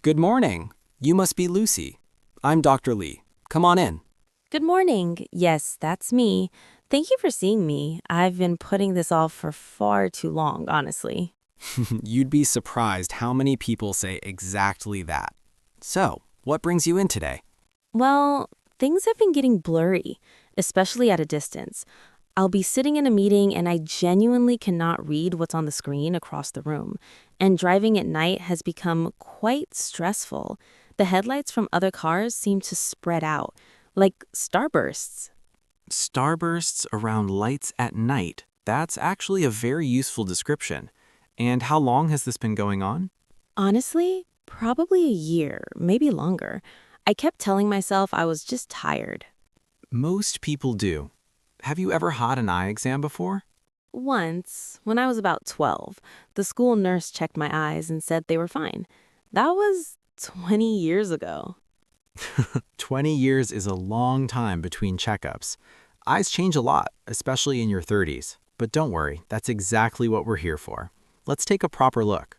Good morning. You must be Lucy. I'm Dr. Lee. Come on in. Good morning. Yes, that's me. Thank you for seeing me. I've been putting this off for far too long, honestly. You'd be surprised how many people say exactly that. So, what brings you in today? Well, things have been getting blurry, especially at a distance. I'll be sitting in a meeting and I genuinely cannot read what's on the screen across the room. And driving at night has become quite stressful. The headlights from other cars seem to spread out, like starbursts. Starbursts around lights at night. That's actually a very useful description. And how long has this been going on? Honestly, probably a year, maybe longer. I kept telling myself I was just tired. Most people do. Have you ever had an eye exam before? Once, when I was about 12, the school nurse checked my eyes and said they were fine. That was 20 years ago. 20 years is a long time between checkups. Eyes change a lot, especially in your 30s. But don't worry, that's exactly what we're here for. Let's take a proper look.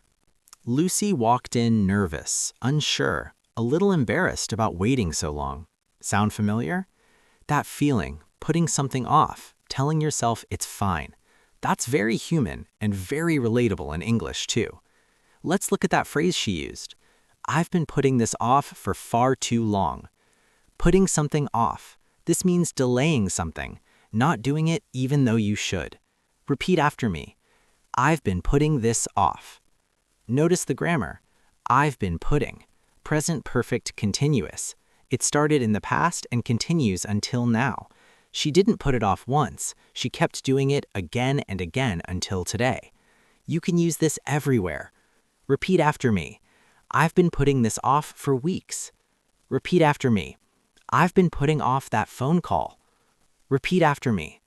Lucy walked in nervous, unsure, a little embarrassed about waiting so long. Sound familiar? That feeling, putting something off, telling yourself it's fine. That's very human and very relatable in English, too. Let's look at that phrase she used. I've been putting this off for far too long. Putting something off. This means delaying something, not doing it even though you should. Repeat after me. I've been putting this off. Notice the grammar. I've been putting. Present perfect continuous. It started in the past and continues until now. She didn't put it off once. She kept doing it again and again until today. You can use this everywhere. Repeat after me. I've been putting this off for weeks. Repeat after me. I've been putting off that phone call. Repeat after me.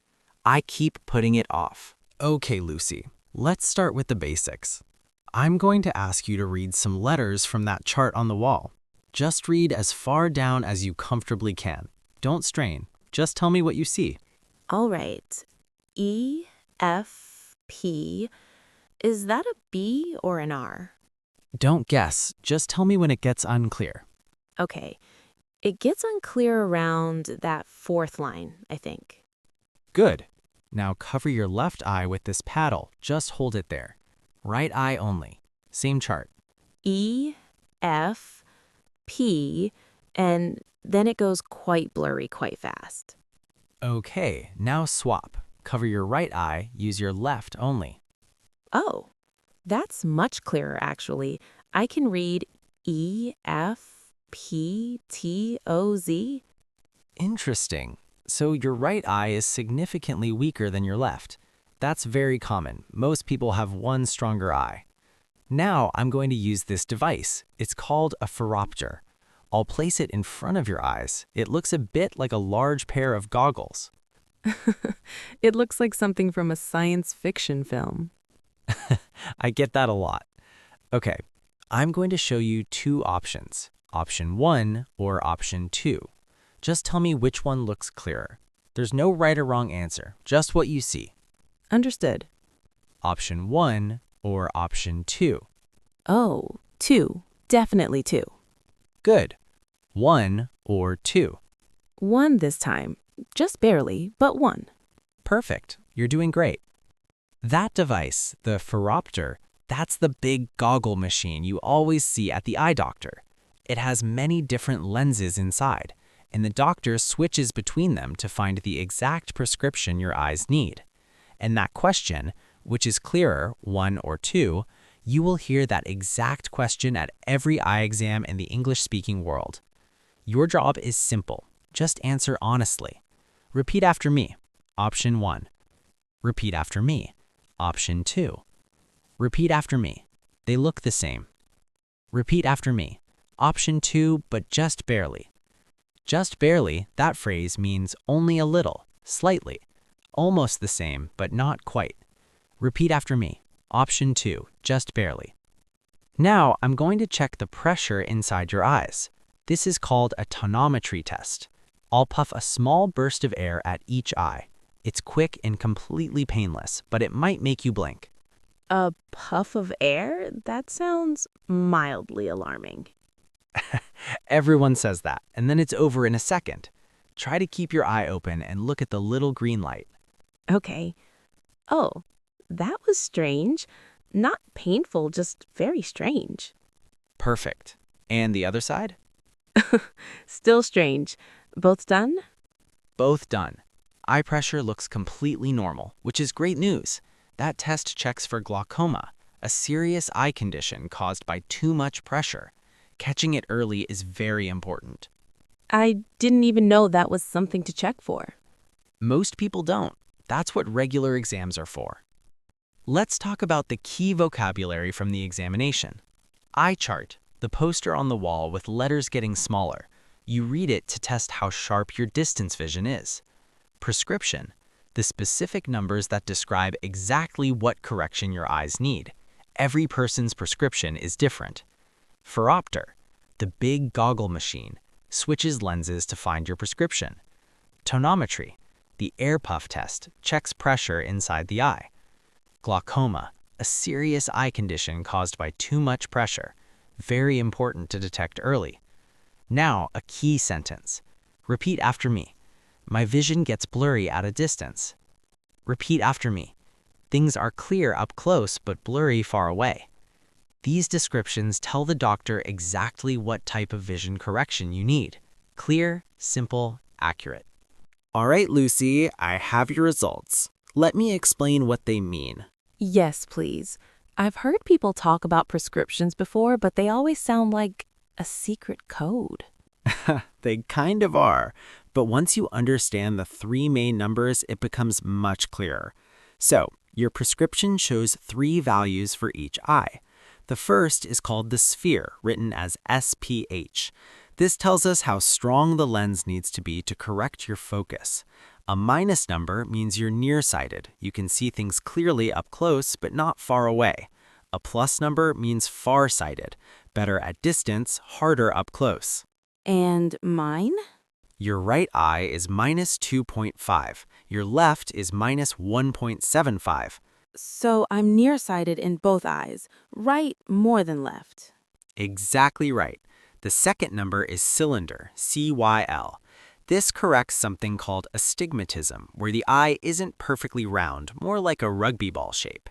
I keep putting it off. Okay, Lucy. Let's start with the basics. I'm going to ask you to read some letters from that chart on the wall. Just read as far down as you comfortably can. Don't strain. Just tell me what you see. All right. E, F, P. Is that a B or an R? Don't guess. Just tell me when it gets unclear. Okay. It gets unclear around that fourth line, I think. Good. Now cover your left eye with this paddle. Just hold it there. Right eye only. Same chart. E, F, P, and then it goes quite blurry quite fast. Okay, now swap. Cover your right eye, use your left only. Oh, that's much clearer, actually. I can read E, F, P, T, O, Z. Interesting. So your right eye is significantly weaker than your left. That's very common. Most people have one stronger eye. Now I'm going to use this device. It's called a phoropter. I'll place it in front of your eyes. It looks a bit like a large pair of goggles. It looks like something from a science fiction film. I get that a lot. Okay, I'm going to show you two options, option 1 or option 2. Just tell me which one looks clearer. There's no right or wrong answer, just what you see. Understood. Option 1 or option 2. Oh, 2. Definitely 2. Good. 1 or 2. 1 this time. Just barely, but 1. Perfect. You're doing great. That device, the phoropter, that's the big goggle machine you always see at the eye doctor. It has many different lenses inside, and the doctor switches between them to find the exact prescription your eyes need. And that question, which is clearer, 1 or 2, you will hear that exact question at every eye exam in the English-speaking world. Your job is simple. Just answer honestly. Repeat after me. Option 1. Repeat after me. Option 2. Repeat after me. They look the same. Repeat after me. Option 2, but just barely. Just barely, that phrase means only a little, slightly. Almost the same, but not quite. Repeat after me. Option 2, just barely. Now I'm going to check the pressure inside your eyes. This is called a tonometry test. I'll puff a small burst of air at each eye. It's quick and completely painless, but it might make you blink. A puff of air? That sounds mildly alarming. Everyone says that, and then it's over in a second. Try to keep your eye open and look at the little green light. Okay. Oh, that was strange. Not painful, just very strange. Perfect. And the other side? Still strange. Both done? Both done. Eye pressure looks completely normal, which is great news. That test checks for glaucoma, a serious eye condition caused by too much pressure. Catching it early is very important. I didn't even know that was something to check for. Most people don't. That's what regular exams are for. Let's talk about the key vocabulary from the examination. Eye chart, the poster on the wall with letters getting smaller. You read it to test how sharp your distance vision is. Prescription, the specific numbers that describe exactly what correction your eyes need. Every person's prescription is different. Phoropter, the big goggle machine, switches lenses to find your prescription. Tonometry, the air puff test, checks pressure inside the eye. Glaucoma, a serious eye condition caused by too much pressure. Very important to detect early. Now, a key sentence. Repeat after me. My vision gets blurry at a distance. Repeat after me. Things are clear up close but blurry far away. These descriptions tell the doctor exactly what type of vision correction you need. Clear, simple, accurate. All right, Lucy, I have your results. Let me explain what they mean. Yes, please. I've heard people talk about prescriptions before, but they always sound like a secret code. They kind of are, but once you understand the three main numbers, it becomes much clearer. So, your prescription shows three values for each eye. The first is called the sphere, written as SPH. This tells us how strong the lens needs to be to correct your focus. A minus number means you're nearsighted. You can see things clearly up close, but not far away. A plus number means farsighted, better at distance, harder up close. And mine? Your right eye is minus 2.5. Your left is minus 1.75. So I'm nearsighted in both eyes, right more than left. Exactly right. The second number is cylinder, CYL. This corrects something called astigmatism, where the eye isn't perfectly round, more like a rugby ball shape.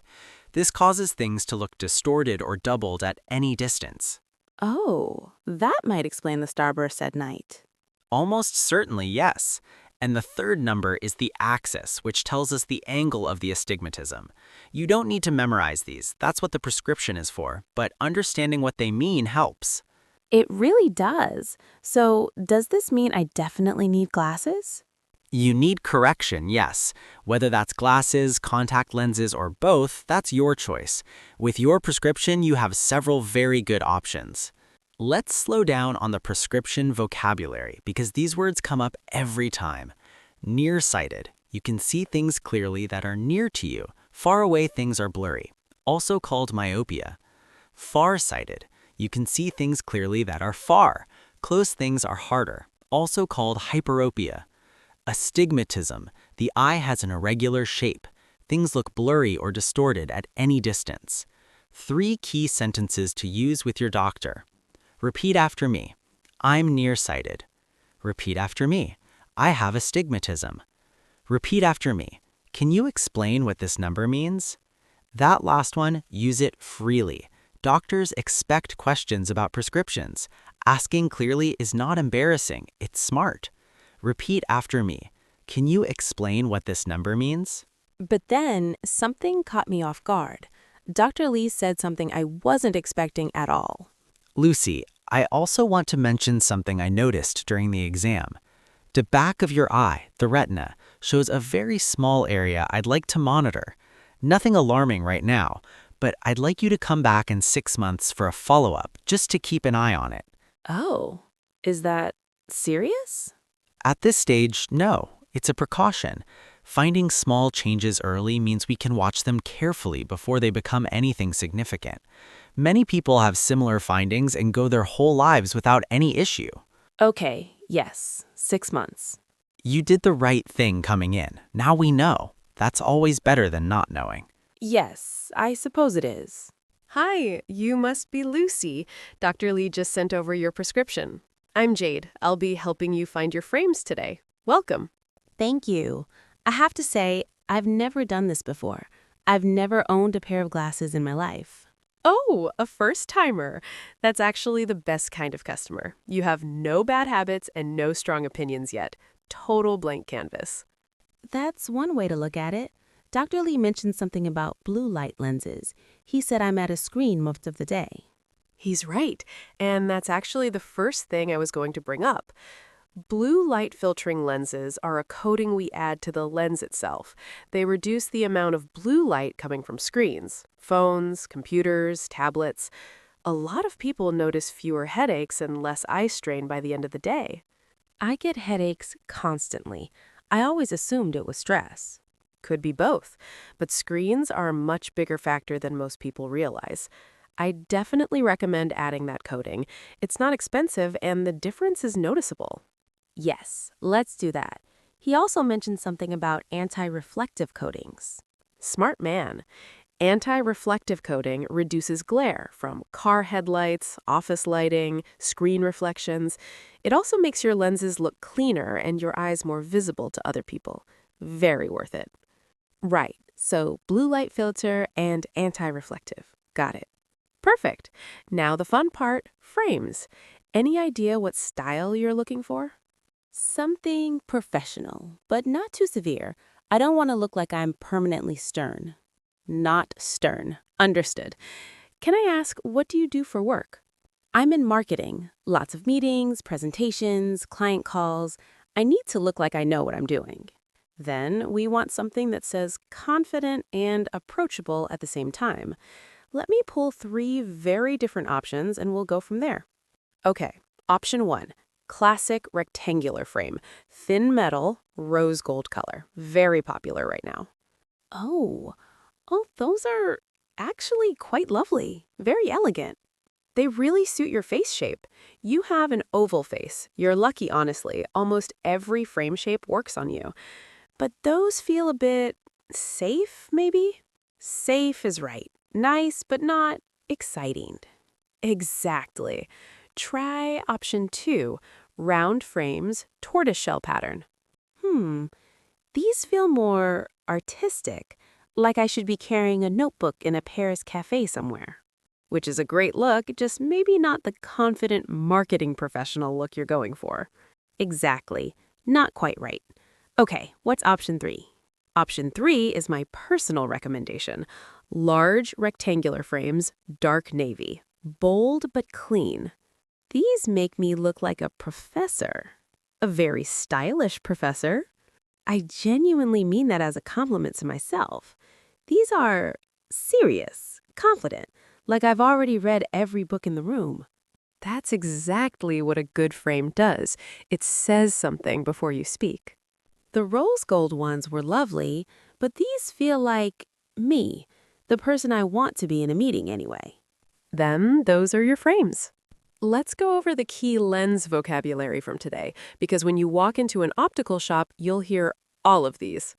This causes things to look distorted or doubled at any distance. Oh, that might explain the starburst at night. Almost certainly, yes. And the third number is the axis, which tells us the angle of the astigmatism. You don't need to memorize these. That's what the prescription is for, but understanding what they mean helps. It really does. So, does this mean I definitely need glasses? You need correction, yes. Whether that's glasses, contact lenses, or both, that's your choice. With your prescription, you have several very good options. Let's slow down on the prescription vocabulary because these words come up every time. Nearsighted. You can see things clearly that are near to you. Far away things are blurry, also called myopia. Farsighted. You can see things clearly that are far. Close things are harder, also called hyperopia. Astigmatism. The eye has an irregular shape. Things look blurry or distorted at any distance. Three key sentences to use with your doctor. Repeat after me. I'm nearsighted. Repeat after me. I have astigmatism. Repeat after me. Can you explain what this number means? That last one, use it freely. Doctors expect questions about prescriptions. Asking clearly is not embarrassing, it's smart. Repeat after me. Can you explain what this number means? But then, something caught me off guard. Dr. Lee said something I wasn't expecting at all. Lucy, I also want to mention something I noticed during the exam. The back of your eye, the retina, shows a very small area I'd like to monitor. Nothing alarming right now, but I'd like you to come back in 6 months for a follow-up just to keep an eye on it. Oh, is that serious? At this stage, no, it's a precaution. Finding small changes early means we can watch them carefully before they become anything significant. Many people have similar findings and go their whole lives without any issue. Okay, yes, 6 months. You did the right thing coming in. Now we know. That's always better than not knowing. Yes, I suppose it is. Hi, you must be Lucy. Dr. Lee just sent over your prescription. I'm Jade. I'll be helping you find your frames today. Welcome. Thank you. I have to say, I've never done this before. I've never owned a pair of glasses in my life. Oh, a first-timer. That's actually the best kind of customer. You have no bad habits and no strong opinions yet. Total blank canvas. That's one way to look at it. Dr. Lee mentioned something about blue light lenses. He said I'm at a screen most of the day. He's right, and that's actually the first thing I was going to bring up. Blue light filtering lenses are a coating we add to the lens itself. They reduce the amount of blue light coming from screens, phones, computers, tablets. A lot of people notice fewer headaches and less eye strain by the end of the day. I get headaches constantly. I always assumed it was stress. Could be both, but screens are a much bigger factor than most people realize. I definitely recommend adding that coating. It's not expensive and the difference is noticeable. Yes, let's do that. He also mentioned something about anti-reflective coatings. Smart man. Anti-reflective coating reduces glare from car headlights, office lighting, screen reflections. It also makes your lenses look cleaner and your eyes more visible to other people. Very worth it. Right, so blue light filter and anti-reflective. Got it. Perfect. Now the fun part, frames. Any idea what style you're looking for? Something professional, but not too severe. I don't want to look like I'm permanently stern. Not stern. Understood. Can I ask, what do you do for work? I'm in marketing. Lots of meetings, presentations, client calls. I need to look like I know what I'm doing. Then we want something that says confident and approachable at the same time. Let me pull 3 very different options and we'll go from there. Okay, option 1. Classic rectangular frame. Thin metal, rose gold color. Very popular right now. Oh, those are actually quite lovely. Very elegant. They really suit your face shape. You have an oval face. You're lucky, honestly. Almost every frame shape works on you. But those feel a bit safe, maybe? Safe is right. Nice, but not exciting. Exactly. Try option 2, round frames, tortoiseshell pattern. These feel more artistic, like I should be carrying a notebook in a Paris cafe somewhere. Which is a great look, just maybe not the confident marketing professional look you're going for. Exactly. Not quite right. Okay, what's option 3? Option 3 is my personal recommendation. Large rectangular frames, dark navy. Bold but clean. These make me look like a professor. A very stylish professor. I genuinely mean that as a compliment to myself. These are serious, confident, like I've already read every book in the room. That's exactly what a good frame does. It says something before you speak. The rose gold ones were lovely, but these feel like me, the person I want to be in a meeting anyway. Then those are your frames. Let's go over the key lens vocabulary from today, because when you walk into an optical shop, you'll hear all of these.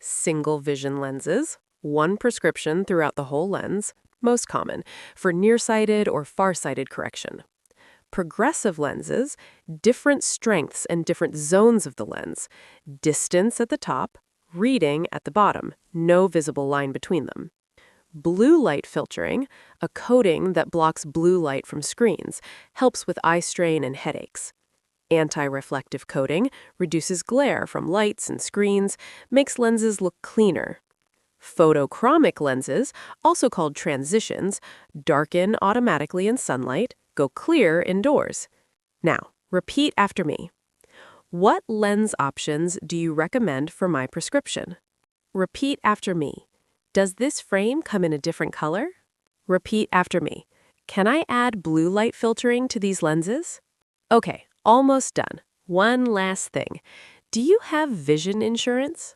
Single vision lenses, one prescription throughout the whole lens, most common, for nearsighted or farsighted correction. Progressive lenses, different strengths and different zones of the lens, distance at the top, reading at the bottom, no visible line between them. Blue light filtering, a coating that blocks blue light from screens, helps with eye strain and headaches. Anti-reflective coating reduces glare from lights and screens, makes lenses look cleaner. Photochromic lenses, also called transitions, darken automatically in sunlight, go clear indoors. Now, repeat after me. What lens options do you recommend for my prescription? Repeat after me. Does this frame come in a different color? Repeat after me. Can I add blue light filtering to these lenses? Okay, almost done. One last thing. Do you have vision insurance?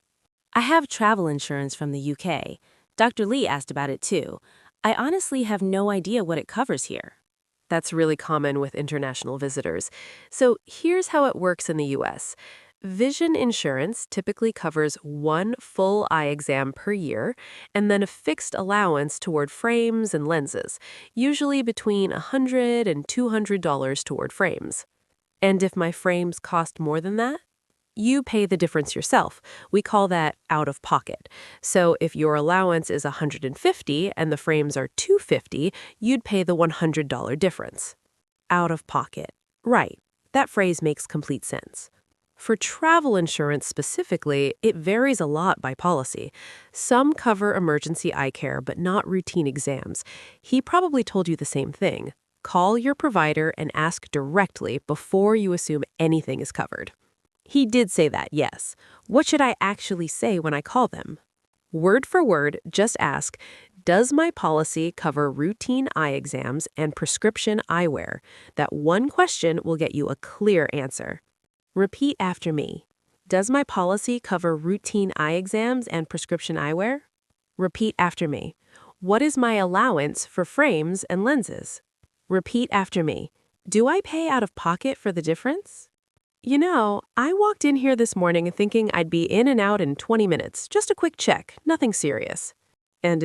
I have travel insurance from the UK. Dr. Lee asked about it too. I honestly have no idea what it covers here. That's really common with international visitors. So here's how it works in the US. Vision insurance typically covers one full eye exam per year and then a fixed allowance toward frames and lenses, usually between $100 and $200 toward frames. And if my frames cost more than that, you pay the difference yourself. We call that out of pocket. So if your allowance is $150 and the frames are $250, you'd pay the $100 difference. Out of pocket. Right. That phrase makes complete sense. For travel insurance specifically, it varies a lot by policy. Some cover emergency eye care, but not routine exams. He probably told you the same thing. Call your provider and ask directly before you assume anything is covered. He did say that, yes. What should I actually say when I call them? Word for word, just ask, does my policy cover routine eye exams and prescription eyewear? That one question will get you a clear answer. Repeat after me. Does my policy cover routine eye exams and prescription eyewear? Repeat after me. What is my allowance for frames and lenses? Repeat after me. Do I pay out of pocket for the difference? You know, I walked in here this morning thinking I'd be in and out in 20 minutes, just a quick check, nothing serious. And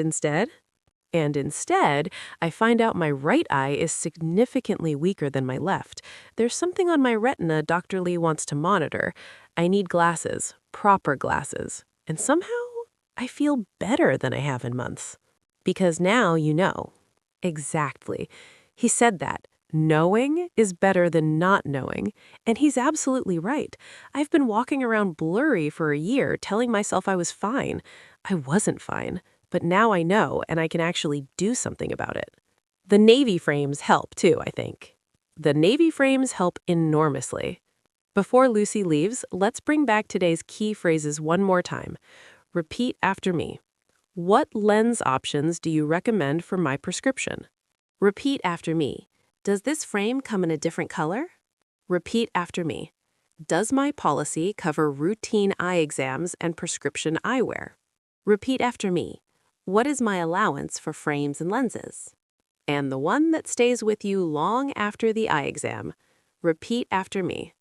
instead, I find out my right eye is significantly weaker than my left. There's something on my retina Dr. Lee wants to monitor. I need glasses, proper glasses. And somehow, I feel better than I have in months. Because now you know. Exactly. He said that. Knowing is better than not knowing, and he's absolutely right. I've been walking around blurry for a year, telling myself I was fine. I wasn't fine, but now I know, and I can actually do something about it. The navy frames help, too, I think. The navy frames help enormously. Before Lucy leaves, let's bring back today's key phrases one more time. Repeat after me. What lens options do you recommend for my prescription? Repeat after me. Does this frame come in a different color? Repeat after me. Does my policy cover routine eye exams and prescription eyewear? Repeat after me. What is my allowance for frames and lenses? And the one that stays with you long after the eye exam. Repeat after me.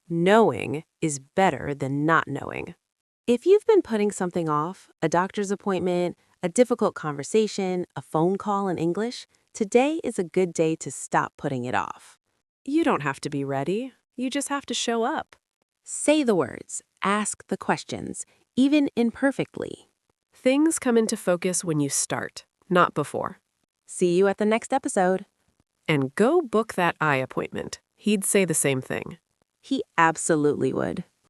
Knowing is better than not knowing. If you've been putting something off, a doctor's appointment, a difficult conversation, a phone call in English, today is a good day to stop putting it off. You don't have to be ready. You just have to show up. Say the words. Ask the questions, even imperfectly. Things come into focus when you start, not before. See you at the next episode. And go book that eye appointment. He'd say the same thing. He absolutely would.